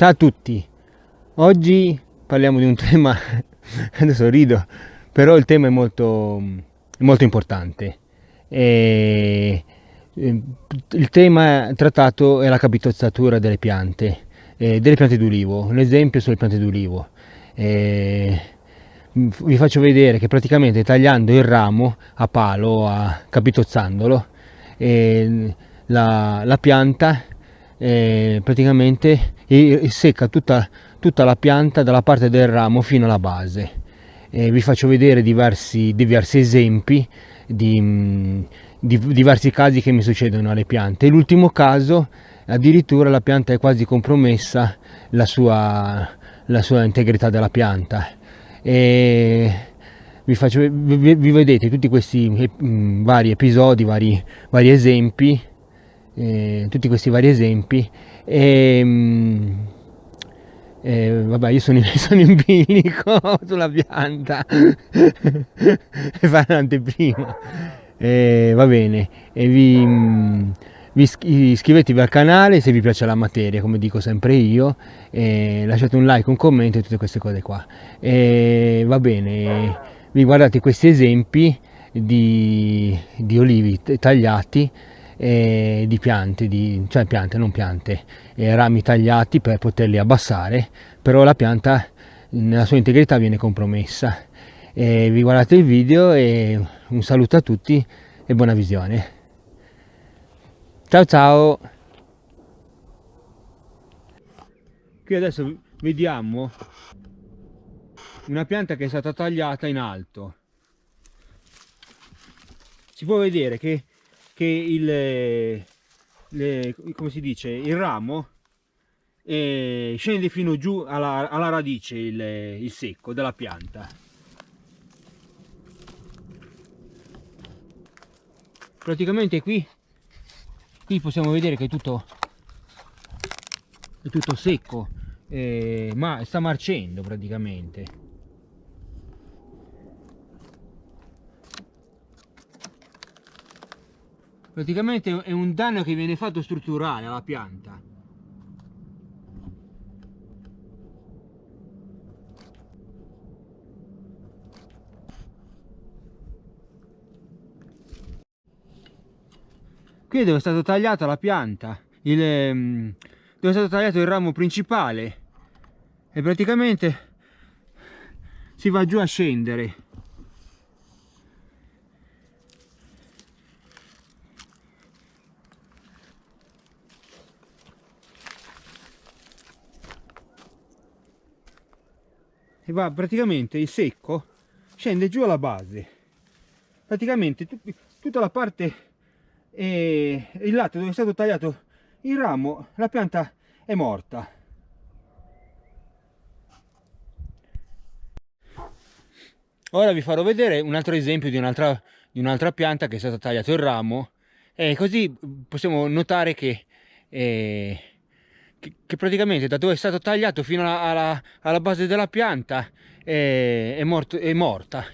Ciao a tutti, oggi parliamo di un tema, adesso rido, però il tema è molto importante. E, eh, il tema trattato è la capitozzatura delle piante d'ulivo, un esempio sulle piante d'ulivo. E, vi faccio vedere che praticamente tagliando il ramo a palo, capitozzandolo, la pianta praticamente secca tutta la pianta dalla parte del ramo fino alla base. Vi faccio vedere diversi esempi di diversi casi che mi succedono alle piante. L'ultimo caso, addirittura la pianta è quasi compromessa, la sua integrità della pianta. E vi vedete tutti questi vari episodi, vari esempi, tutti questi vari esempi. E, vabbè, io sono, sono in bilico sulla pianta e fare l'anteprima. Va bene, e iscrivetevi al canale se vi piace la materia, come dico sempre io, e lasciate un like, un commento e tutte queste cose qua. Va bene, vi guardate questi esempi di olivi tagliati, di piante, cioè piante, non piante, rami tagliati per poterli abbassare, però la pianta nella sua integrità viene compromessa. Vi guardate il video e un saluto a tutti e buona visione. Ciao ciao! Qui adesso vediamo una pianta che è stata tagliata in alto. Si può vedere che come si dice, il ramo scende fino giù alla radice, il secco della pianta. Praticamente qui possiamo vedere che è tutto secco, ma sta marcendo praticamente. Praticamente è un danno che viene fatto strutturale alla pianta. Qui dove è stato tagliata la pianta, dove è stato tagliato il ramo principale, e praticamente si va giù a scendere. E va praticamente il secco scende giù alla base. Praticamente tutta la parte, il lato dove è stato tagliato il ramo, la pianta è morta. Ora vi farò vedere un altro esempio di un'altra pianta che è stato tagliato il ramo, e così possiamo notare eh, che praticamente da dove è stato tagliato fino alla base della pianta è morta.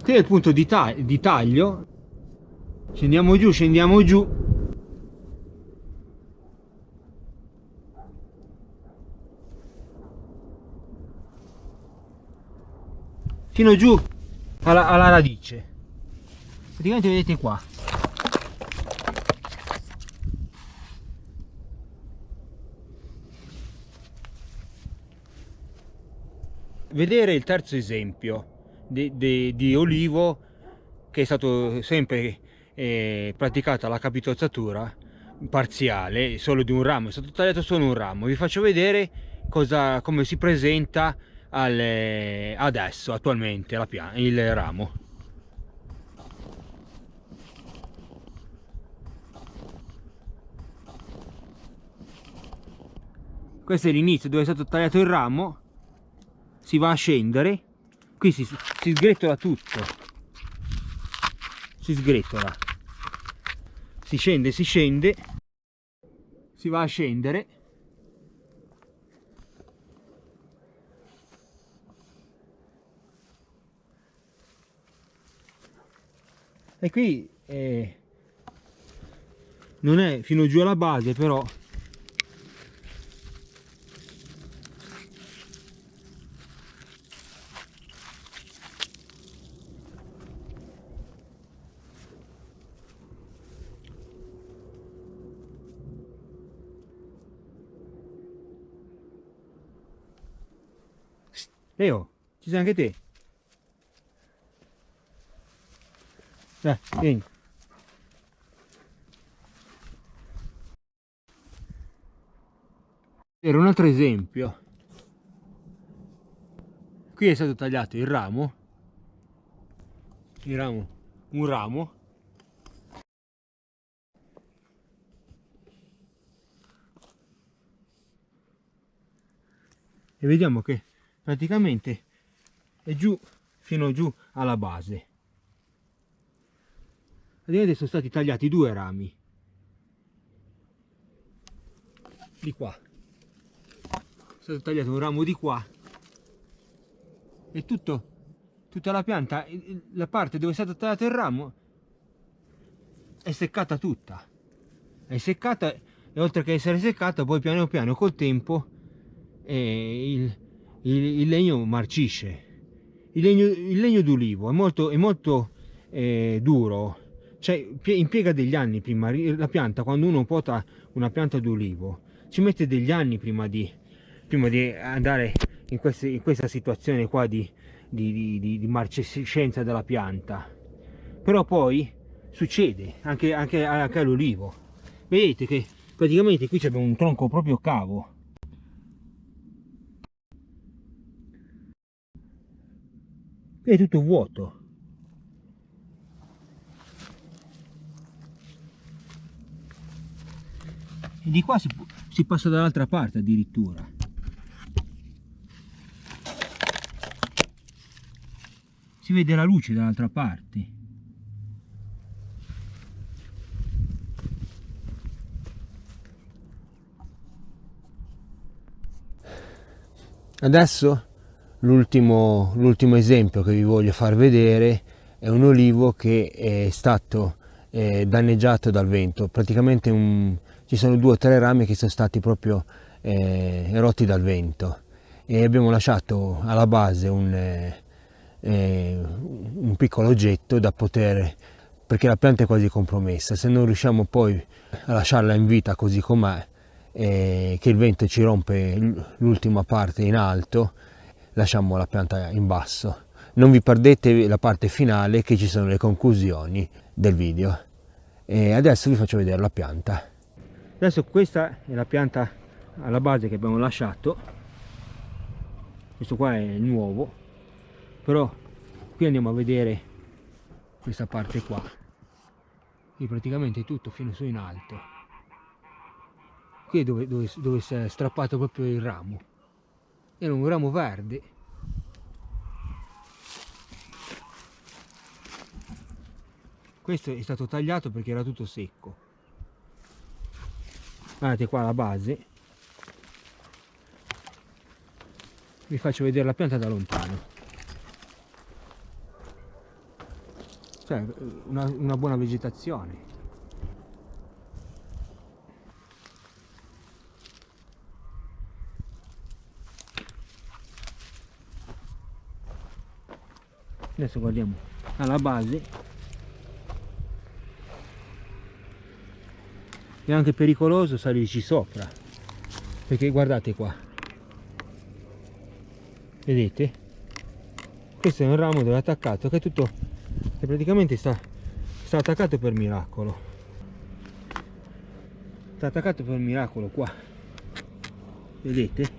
Qui è il punto di taglio. Scendiamo giù fino giù alla radice. Praticamente vedete qua. Vedere il terzo esempio di olivo, che è stato sempre praticata la capitozzatura parziale solo di un ramo, è stato tagliato solo un ramo. Vi faccio vedere come si presenta adesso, attualmente, il ramo. Questo è l'inizio dove è stato tagliato il ramo, si va a scendere, qui si sgretola tutto, si sgretola, si scende, si va a scendere. E qui non è fino giù alla base, però Leo, ci sei anche te? Vieni. Era un altro esempio. Qui è stato tagliato il ramo, un ramo, e vediamo che praticamente è giù fino giù alla base. Praticamente sono stati tagliati 2 rami di qua, è stato tagliato un ramo di qua e tutta la pianta, la parte dove è stato tagliato il ramo è seccata tutta, è seccata, e oltre che essere seccata poi piano piano col tempo il legno marcisce. Il legno d'ulivo è molto duro, cioè impiega degli anni prima. La pianta, quando uno pota una pianta d'ulivo, ci mette degli anni prima di andare in questa situazione qua di marcescenza della pianta. Però poi succede anche all'ulivo. Vedete che praticamente qui abbiamo un tronco proprio cavo. Qui è tutto vuoto. E di qua si passa dall'altra parte addirittura. Si vede la luce dall'altra parte. Adesso l'ultimo esempio che vi voglio far vedere è un olivo che è stato danneggiato dal vento. Praticamente ci sono 2 o 3 rami che sono stati proprio rotti dal vento, e abbiamo lasciato alla base un piccolo oggetto da poter, perché la pianta è quasi compromessa. Se non riusciamo poi a lasciarla in vita così com'è, che il vento ci rompe l'ultima parte in alto, lasciamo la pianta in basso. Non vi perdete la parte finale, che ci sono le conclusioni del video. E adesso vi faccio vedere la pianta. Adesso questa è la pianta alla base che abbiamo lasciato. Questo qua è il nuovo, però qui andiamo a vedere questa parte qua. Qui praticamente tutto fino su in alto. Qui è dove si è strappato proprio il ramo. Era un ramo verde. Questo è stato tagliato perché era tutto secco. Guardate qua la base. Vi faccio vedere la pianta da lontano. Cioè una buona vegetazione. Adesso guardiamo alla base. È anche pericoloso salirci sopra, perché guardate qua, vedete? Questo è un ramo dove è attaccato, che è tutto, che praticamente sta attaccato per miracolo. Sta attaccato per miracolo qua, vedete?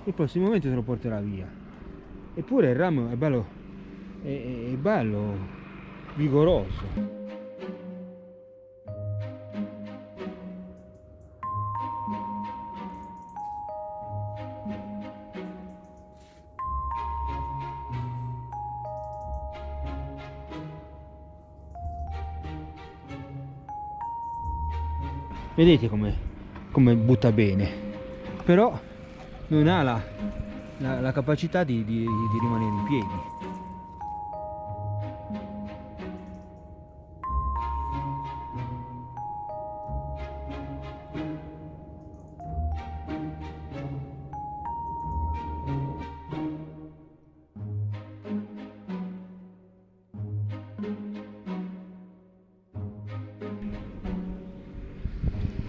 Il prossimo momento se lo porterà via. Eppure il ramo è bello vigoroso. Vedete come butta bene, però non ha la capacità di rimanere in piedi.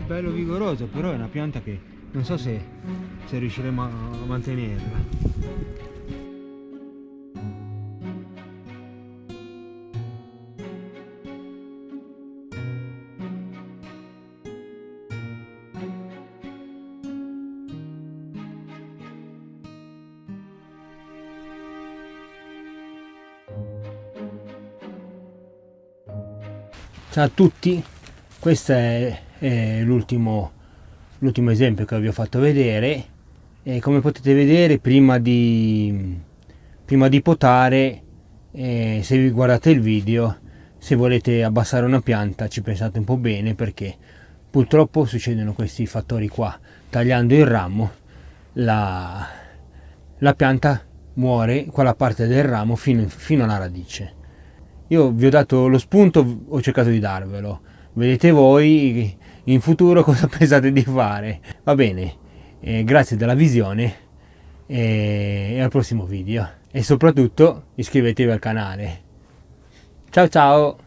bello vigoroso, però è una pianta che non so se riusciremo a mantenerla. Ciao a tutti, questo è l'ultimo esempio che vi ho fatto vedere, e come potete vedere prima di potare, se vi guardate il video, se volete abbassare una pianta ci pensate un po' bene, perché purtroppo succedono questi fattori qua. Tagliando il ramo la pianta muore, quella parte del ramo fino alla radice. Io vi ho dato lo spunto, ho cercato di darvelo. Vedete voi in futuro cosa pensate di fare. Va bene, grazie della visione, e al prossimo video. E soprattutto iscrivetevi al canale. Ciao ciao!